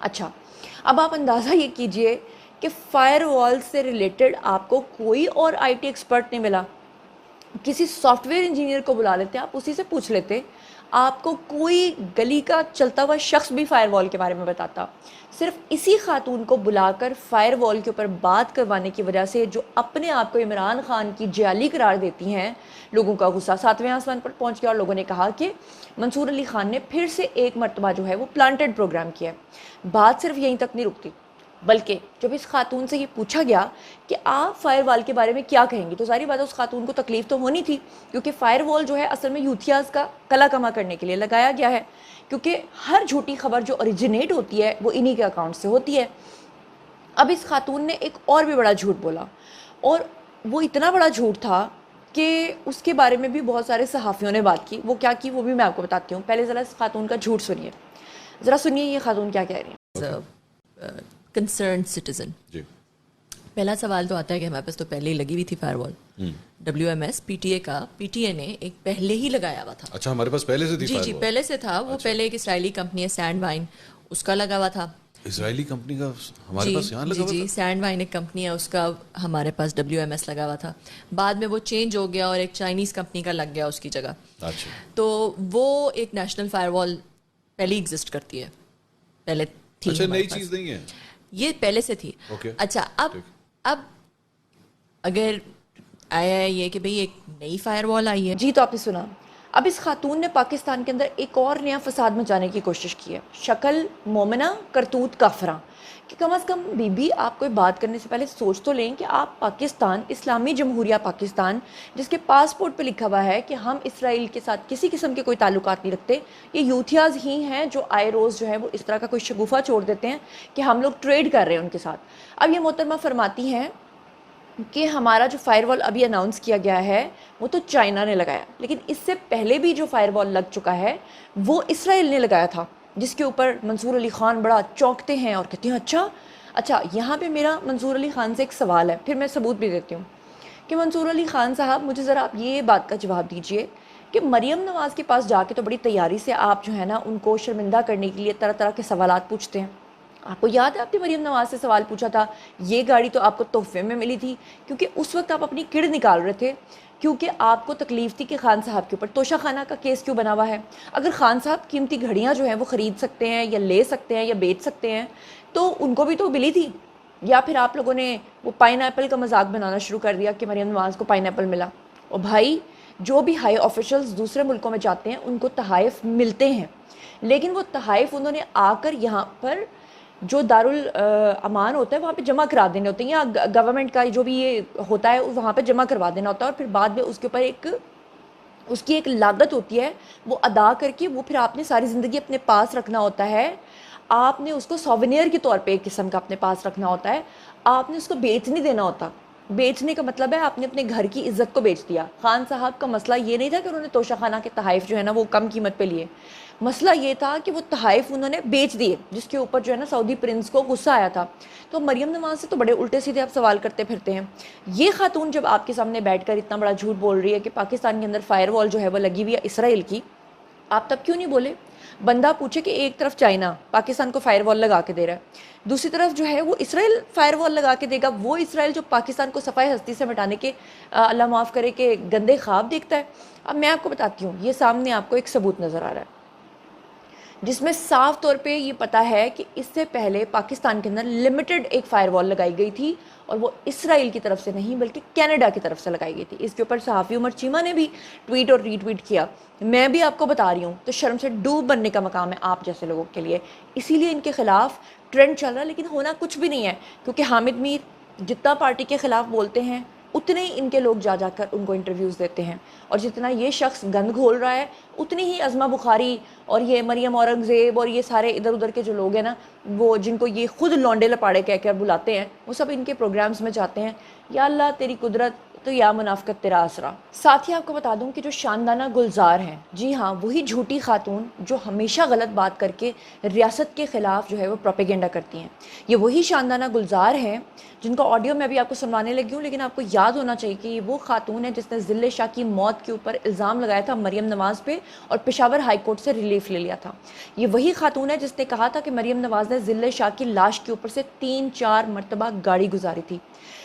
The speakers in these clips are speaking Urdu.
اچھا، اب آپ اندازہ یہ کیجئے کہ فائر وال سے ریلیٹڈ آپ کو کوئی اور آئی ٹی ایکسپرٹ نہیں ملا. کسی سافٹ ویئر انجینئر کو بلا لیتے, آپ اسی سے پوچھ لیتے, آپ کو کوئی گلی کا چلتا ہوا شخص بھی فائر وال کے بارے میں بتاتا. صرف اسی خاتون کو بلا کر فائر وال کے اوپر بات کروانے کی وجہ سے, جو اپنے آپ کو عمران خان کی جعلی قرار دیتی ہیں, لوگوں کا غصہ 7ویں آسمان پر پہنچ گیا اور لوگوں نے کہا کہ منصور علی خان نے پھر سے ایک مرتبہ جو ہے وہ پلانٹڈ پروگرام کیا ہے. بات صرف یہیں تک نہیں رکتی, بلکہ جب اس خاتون سے یہ پوچھا گیا کہ آپ فائر وال کے بارے میں کیا کہیں گی, تو ظاہری بات ہے اس خاتون کو تکلیف تو ہونی تھی, کیونکہ فائر وال جو ہے اصل میں یوتھیاز کا کلا کما کرنے کے لیے لگایا گیا ہے, کیونکہ ہر جھوٹی خبر جو اوریجنیٹ ہوتی ہے وہ انہی کے اکاؤنٹ سے ہوتی ہے. اب اس خاتون نے ایک اور بھی بڑا جھوٹ بولا, اور وہ اتنا بڑا جھوٹ تھا کہ اس کے بارے میں بھی بہت سارے صحافیوں نے بات کی. وہ کیا کی وہ بھی میں آپ کو بتاتی ہوں. پہلے ذرا اس خاتون کا جھوٹ سنیے, ذرا سنیے یہ خاتون کیا کہہ رہی ہیں. کنسرنڈ سٹیزن, پہلا سوال تو آتا ہے کہ ہمارے پاس تو پہلے ہی لگی ہوئی تھی فائر وال. WMS پی ٹی اے کا, پی ٹی اے نے ایک پہلے ہی لگایا ہوا تھا. اچھا, ہمارے پاس پہلے سے تھی. جی پہلے سے تھا وہ. پہلے ایک اسرائیلی کمپنی ہے سینڈ وائن, اس کا لگا ہوا تھا. اسرائیلی کمپنی کا ہمارے پاس یہاں لگا ہوا تھا. جی سینڈ وائن ایک کمپنی ہے, اس کا ہمارے پاس WMS لگا ہوا تھا. بعد میں وہ چینج ہو گیا اور ایک چائنیز کمپنی کا لگ گیا اس کی جگہ. اچھا, تو وہ ایک نیشنل فائر وال پہلے ایگزسٹ کرتی ہے, پہلے تھی. اچھا, نئی چیز نہیں ہے یہ, پہلے سے تھی. اچھا, اب اگر آیا ہے یہ کہ بھئی ایک نئی فائر وال آئی ہے. جی, تو آپ نے سنا. اب اس خاتون نے پاکستان کے اندر ایک اور نیا فساد مچانے کی کوشش کی ہے. شکل مومنہ, کرتوت کافراں. کہ کم از کم بی بی آپ کوئی بات کرنے سے پہلے سوچ تو لیں کہ آپ پاکستان, اسلامی جمہوریہ پاکستان, جس کے پاسپورٹ پہ لکھا ہوا ہے کہ ہم اسرائیل کے ساتھ کسی قسم کے کوئی تعلقات نہیں رکھتے, یہ یوتھیاز ہی ہیں جو آئے روز جو ہے وہ اس طرح کا کوئی شگوفہ چھوڑ دیتے ہیں کہ ہم لوگ ٹریڈ کر رہے ہیں ان کے ساتھ. اب یہ محترمہ فرماتی ہیں کہ ہمارا جو فائر وال ابھی اناؤنس کیا گیا ہے وہ تو چائنا نے لگایا, لیکن اس سے پہلے بھی جو فائر وال لگ چکا ہے وہ اسرائیل نے لگایا تھا, جس کے اوپر منصور علی خان بڑا چونکتے ہیں اور کہتے ہیں اچھا. یہاں پہ میرا منصور علی خان سے ایک سوال ہے, پھر میں ثبوت بھی دیتی ہوں کہ منصور علی خان صاحب مجھے ذرا آپ یہ بات کا جواب دیجئے کہ مریم نواز کے پاس جا کے تو بڑی تیاری سے آپ جو ہے نا ان کو شرمندہ کرنے کے لیے طرح طرح کے سوالات پوچھتے ہیں. آپ کو یاد ہے آپ نے مریم نواز سے سوال پوچھا تھا, یہ گاڑی تو آپ کو تحفے میں ملی تھی, کیونکہ اس وقت آپ اپنی کڑ نکال رہے تھے, کیونکہ آپ کو تکلیف تھی کہ خان صاحب کے اوپر توشہ خانہ کا کیس کیوں بنا ہوا ہے. اگر خان صاحب قیمتی گھڑیاں جو ہیں وہ خرید سکتے ہیں یا لے سکتے ہیں یا بیچ سکتے ہیں تو ان کو بھی تو ملی تھی. یا پھر آپ لوگوں نے وہ پائن ایپل کا مذاق بنانا شروع کر دیا کہ مریم نواز کو پائن ایپل ملا. اور بھائی, جو بھی ہائی آفیشلز دوسرے ملکوں میں جاتے ہیں ان کو تحائف ملتے ہیں, لیکن وہ تحائف انہوں نے آ کر یہاں پر جو دارالامان ہوتا ہے وہاں پہ جمع کرا دینے ہوتے ہیں, یا گورنمنٹ کا جو بھی یہ ہوتا ہے وہاں پہ جمع کروا دینا ہوتا ہے, اور پھر بعد میں اس کے اوپر اس کی ایک لاگت ہوتی ہے, وہ ادا کر کے وہ پھر آپ نے ساری زندگی اپنے پاس رکھنا ہوتا ہے. آپ نے اس کو سوونیر کے طور پہ ایک قسم کا اپنے پاس رکھنا ہوتا ہے, آپ نے اس کو بیچ نہیں دینا ہوتا. بیچنے کا مطلب ہے آپ نے اپنے گھر کی عزت کو بیچ دیا. خان صاحب کا مسئلہ یہ نہیں تھا کہ انہوں نے توشہ خانہ کے تحائف جو ہے نا وہ کم قیمت پہ لیے, مسئلہ یہ تھا کہ وہ تحائف انہوں نے بیچ دیے, جس کے اوپر جو ہے نا سعودی پرنس کو غصہ آیا تھا. تو مریم نواز سے تو بڑے الٹے سیدھے آپ سوال کرتے پھرتے ہیں. یہ خاتون جب آپ کے سامنے بیٹھ کر اتنا بڑا جھوٹ بول رہی ہے کہ پاکستان کے اندر فائر وال جو ہے وہ لگی ہوئی ہے اسرائیل کی, آپ تب کیوں نہیں بولے؟ بندہ پوچھے کہ ایک طرف چائنا پاکستان کو فائر وال لگا کے دے رہا ہے, دوسری طرف جو ہے وہ اسرائیل فائر وال لگا کے دے گا, وہ اسرائیل جو پاکستان کو صفائی ہستی سے مٹانے کے اللہ معاف کرے کہ گندے خواب دیکھتا ہے. اب میں آپ کو بتاتی ہوں, یہ سامنے آپ کو ایک ثبوت نظر آ رہا ہے جس میں صاف طور پہ یہ پتا ہے کہ اس سے پہلے پاکستان کے اندر لمیٹڈ ایک فائر وال لگائی گئی تھی, اور وہ اسرائیل کی طرف سے نہیں بلکہ کینیڈا کی طرف سے لگائی گئی تھی. اس کے اوپر صحافی عمر چیمہ نے بھی ٹویٹ اور ری ٹویٹ کیا. میں بھی آپ کو بتا رہی ہوں, تو شرم سے ڈوب بننے کا مقام ہے آپ جیسے لوگوں کے لیے. اسی لیے ان کے خلاف ٹرینڈ چل رہا ہے, لیکن ہونا کچھ بھی نہیں ہے, کیونکہ حامد میر جتنا پارٹی کے خلاف بولتے ہیں اتنے ہی ان کے لوگ جا جا کر ان کو انٹرویوز دیتے ہیں, اور جتنا یہ شخص گند گھول رہا ہے اتنی ہی عظمہ بخاری اور یہ مریم اورنگزیب اور یہ سارے ادھر ادھر کے جو لوگ ہیں نا, وہ جن کو یہ خود لونڈے لپاڑے کہہ کر بلاتے ہیں, وہ سب ان کے پروگرامز میں جاتے ہیں. یا اللہ تیری قدرت تو یا منافقت تیرا آسرا. ساتھ ہی آپ کو بتا دوں کہ جو شاندانہ گلزار ہیں, جی ہاں وہی جھوٹی خاتون جو ہمیشہ غلط بات کر کے ریاست کے خلاف جو ہے وہ پروپیگنڈا کرتی ہیں, یہ وہی شاندانہ گلزار ہیں جن کا آڈیو میں ابھی آپ کو سنوانے لگی ہوں, لیکن آپ کو یاد یاد ہونا چاہیے کہ یہ وہ خاتون ہے جس نے ذل شاہ کی موت کے اوپر الزام لگایا تھا مریم نواز پہ اور پشاور ہائی کورٹ سے ریلیف لے لیا تھا. یہ وہی خاتون ہے جس نے کہا تھا کہ مریم نواز نے ذل شاہ کی لاش کے اوپر سے 3-4 مرتبہ گاڑی گزاری تھی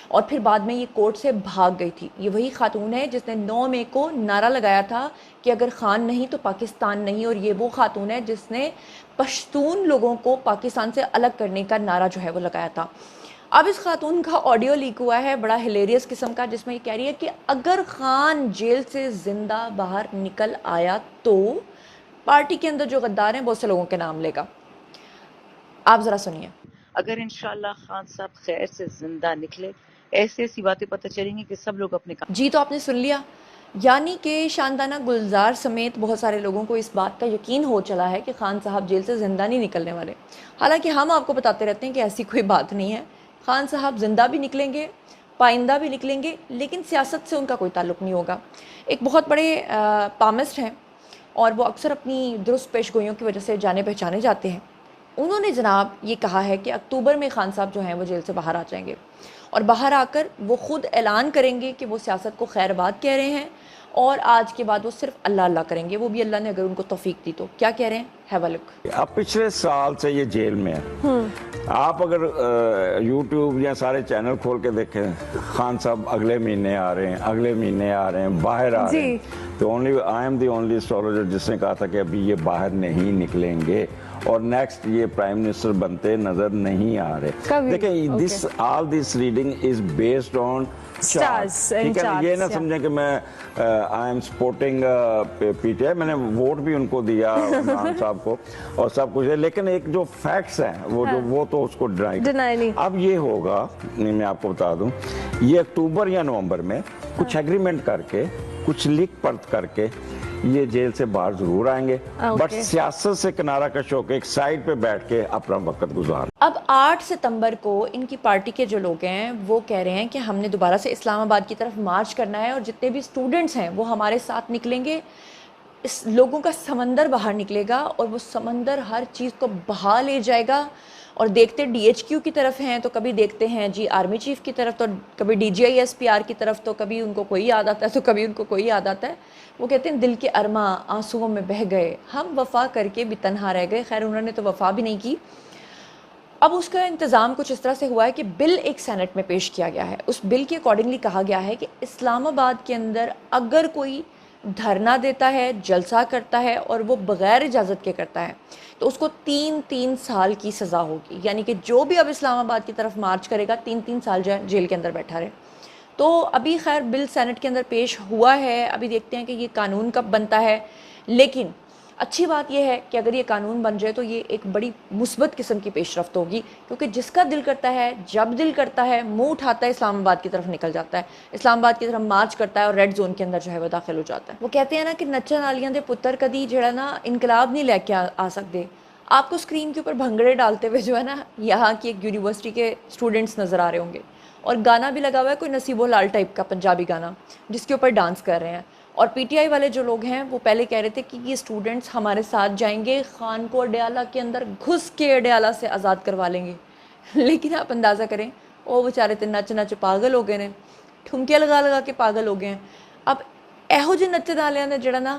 اور پھر بعد میں یہ کورٹ سے بھاگ گئی تھی. یہ وہی خاتون ہے جس نے 9 مئی کو نعرہ لگایا تھا کہ اگر خان نہیں تو پاکستان نہیں, اور یہ وہ خاتون ہے جس نے پشتون لوگوں کو پاکستان سے الگ کرنے کا نعرہ جو ہے وہ لگایا تھا. اب اس خاتون کا آڈیو لیک ہوا ہے بڑا ہلیریس قسم کا, جس میں یہ کہہ رہی ہے کہ اگر خان جیل سے زندہ باہر نکل آیا تو پارٹی کے اندر جو غدار ہیں بہت سے لوگوں کے نام لے گا. آپ ذرا سنیے. اگر انشاءاللہ خان صاحب خیر سے زندہ نکلے, ایسی ایسی باتیں پتہ چلیں گی کہ سب لوگ اپنے کام. جی تو آپ نے سن لیا, یعنی کہ شاندانہ گلزار سمیت بہت سارے لوگوں کو اس بات کا یقین ہو چلا ہے کہ خان صاحب جیل سے زندہ نہیں نکلنے والے. حالانکہ ہم آپ کو بتاتے رہتے ہیں کہ ایسی کوئی بات نہیں ہے. خان صاحب زندہ بھی نکلیں گے, پائندہ بھی نکلیں گے, لیکن سیاست سے ان کا کوئی تعلق نہیں ہوگا. ایک بہت بڑے پامسٹ ہیں اور وہ اکثر اپنی درست پیش گوئیوں کی وجہ سے جانے پہچانے جاتے ہیں. انہوں نے جناب یہ کہا ہے کہ اکتوبر میں خان صاحب جو ہیں وہ جیل سے باہر آ جائیں گے اور باہر آ کر وہ خود اعلان کریں گے کہ وہ سیاست کو خیر بات کہہ رہے ہیں اور آج کے بعد وہ صرف اللہ اللہ کریں گے, وہ بھی اللہ نے اگر ان کو توفیق دی تو. کیا کہہ رہے ہیں, ہیو اے لک. اب پچھلے سال سے یہ جیل میں ہے. آپ اگر یوٹیوب یا سارے چینل کھول کے دیکھیں, خان صاحب اگلے مہینے آ رہے ہیں, اگلے مہینے آ رہے ہیں, باہر آ رہے ہیں. تو I am the only astrologer جس نے کہا تھا کہ ابھی یہ باہر نہیں نکلیں گے اور نیکسٹ یہ پرائم منسٹر بنتے نظر نہیں آ رہے. دیکھیں this all this reading is based on charts. ٹھیک ہے, یہ نہ سمجھیں کہ میں I am supporting PTI T آئی. میں نے ووٹ بھی ان کو دیا عمران صاحب کو اور سب کچھ ہے, لیکن ایک جو فیکٹس ہیں وہ تو اس کو ڈرائی نہیں. اب یہ ہوگا, میں آپ کو بتا دوں, یہ اکتوبر یا نومبر میں کچھ ایگریمنٹ کر کے, کچھ لکھ پڑھ کر کے یہ جیل سے باہر ضرور آئیں گے, بٹ سیاست سے کنارہ کش ہو کے ایک سائڈ پہ بیٹھ کے اپنا وقت گزار. اب 8 ستمبر کو ان کی پارٹی کے جو لوگ ہیں وہ کہہ رہے ہیں کہ ہم نے دوبارہ سے اسلام آباد کی طرف مارچ کرنا ہے اور جتنے بھی اسٹوڈنٹس ہیں وہ ہمارے ساتھ نکلیں گے. اس لوگوں کا سمندر باہر نکلے گا اور وہ سمندر ہر چیز کو بہا لے جائے گا. اور دیکھتے ڈی ایچ کیو کی طرف ہیں تو کبھی دیکھتے ہیں جی آرمی چیف کی طرف, تو کبھی D G I S P R کی طرف, تو کبھی ان کو کوئی یاد آتا ہے تو کبھی ان کو کوئی یاد آتا ہے. وہ کہتے ہیں دل کے ارماں آنسوؤں میں بہہ گئے, ہم وفا کر کے بھی تنہا رہ گئے. خیر انہوں نے تو وفا بھی نہیں کی. اب اس کا انتظام کچھ اس طرح سے ہوا ہے کہ بل ایک سینٹ میں پیش کیا گیا ہے. اس بل کے اکارڈنگلی کہا گیا ہے کہ اسلام آباد کے اندر اگر کوئی دھرنا دیتا ہے, جلسہ کرتا ہے اور وہ بغیر اجازت کے کرتا ہے تو اس کو 3 سال کی سزا ہوگی. یعنی کہ جو بھی اب اسلام آباد کی طرف مارچ کرے گا 3 سال جیل کے اندر بیٹھا رہے. تو ابھی خیر بل سینٹ کے اندر پیش ہوا ہے, ابھی دیکھتے ہیں کہ یہ قانون کب بنتا ہے. لیکن اچھی بات یہ ہے کہ اگر یہ قانون بن جائے تو یہ ایک بڑی مثبت قسم کی پیش رفت ہوگی, کیونکہ جس کا دل کرتا ہے, جب دل کرتا ہے, منہ اٹھاتا ہے, اسلام آباد کی طرف نکل جاتا ہے, اسلام آباد کی طرف مارچ کرتا ہے اور ریڈ زون کے اندر جو ہے وہ داخل ہو جاتا ہے. وہ کہتے ہیں نا کہ نچن والیاں دے پتر کدی جڑا نا انقلاب نہیں لے کے آ سکتے. آپ کو اسکرین کے اوپر بھنگڑے ڈالتے ہوئے جو ہے نا یہاں کی ایک یونیورسٹی کے اسٹوڈنٹس نظر آ رہے ہوں گے, اور گانا بھی لگا ہوا ہے کوئی نصیب و لال ٹائپ کا پنجابی گانا جس کے اوپر ڈانس کر رہے ہیں. اور پی ٹی آئی والے جو لوگ ہیں وہ پہلے کہہ رہے تھے کہ یہ اسٹوڈنٹس ہمارے ساتھ جائیں گے, خان کو اڈیالہ کے اندر گھس کے اڈیالہ سے آزاد کروا لیں گے. لیکن آپ اندازہ کریں وہ بیچارے تے نچ نچ پاگل ہو گئے ہیں, ٹھمکیاں لگا لگا کے پاگل ہو گئے ہیں. اب ਇਹੋ ਜਿਹੇ ਨੱਚਣ ਵਾਲਿਆਂ ਨੇ ਜਿਹੜਾ ਨਾ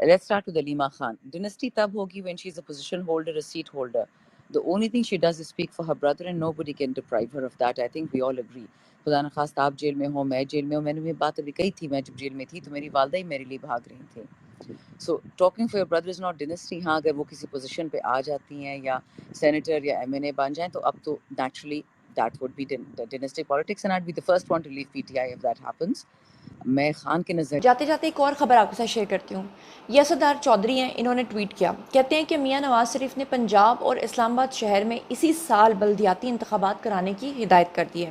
Let's start with Alima Khan. Dynasty tab hogi when she's a position holder, a seat holder. The only thing she does is speak for her brother and nobody can deprive her of that. I think we all agree. خدا نخواست آپ جیل میں ہوں, میں جیل میں ہوں. میں نے یہ بات ابھی کہی تھی, میں جب جیل میں تھی تو میری والدہ ہی میرے لیے بھاگ رہی تھیں. So talking for your Brother is not density. ہاں اگر وہ کسی پوزیشن پہ آ جاتی ہیں یا سینیٹر یا ایم این اے بن جائیں تو اب تو naturally that would be dynasty politics and I would be the first one to leave P T I if that happens. میں خان کے نظر جاتے جاتے ایک اور خبر آپ کے ساتھ شیئر کرتی ہوں. یہ اسدار چودھری ہیں, انہوں نے ٹویٹ کیا, کہتے ہیں کہ میاں نواز شریف نے پنجاب اور اسلام آباد شہر میں اسی سال بلدیاتی انتخابات کرانے کی ہدایت کر دی ہے.